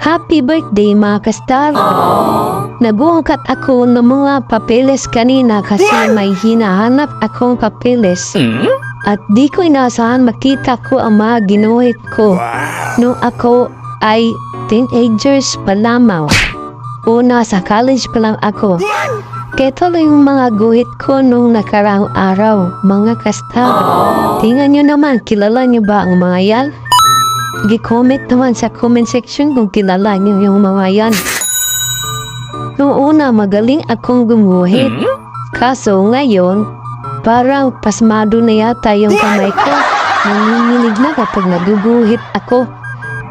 Happy birthday mga kastar! Nabuhat ako ng mga papeles kanina kasi may hinahanap akong papeles. At di ko inaasahan makita ko ang mga ginuhit ko nung ako ay teenagers pa lamang. O nasa college pa lang ako. Kaya tuloy yung mga guhit ko nung nakaraang araw, mga kastar. Tingnan nyo naman, kilala nyo ba ang mga yan? Gi-comment naman sa comment section kung kilala niyo yung mga yan. Noong una, magaling akong gumuhit. Kaso ngayon, parang pasmado na yata yung kamay ko. Nanginginig na kapag naguguhit ako.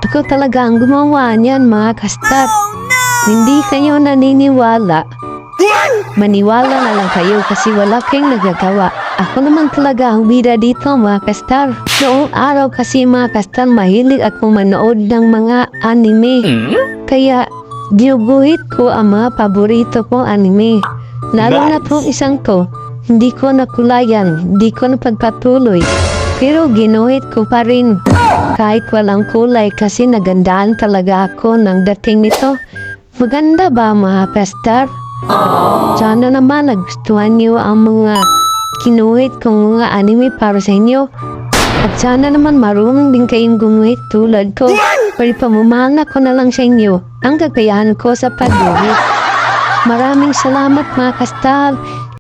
Ako talaga ang gumawa niyan, mga kastar. Hindi kayo naniniwala. Maniwala na lang kayo kasi wala kayong nagagawa. Ako naman talaga ang bida dito, mga kastar. Noong araw kasi, mga kastar, mahilig ako manood ng mga anime. Kaya ginuguhit ko ang mga paborito kong anime. Lalo na itong isang to, hindi ko nakulayan, hindi ko napagpatuloy. Pero ginuhit ko pa rin kahit walang kulay kasi nagandaan talaga ako ng dating nito. Maganda ba, mga kastar? Sana naman nagustuhan niyo ang mga kinuhit kong mga anime para sa inyo. At sana naman marunong din kayong gumuhit tulad ko. Pero pamumahal ko na lang sa inyo ang kakayahan ko sa pagguhit. Maraming salamat, mga kastal.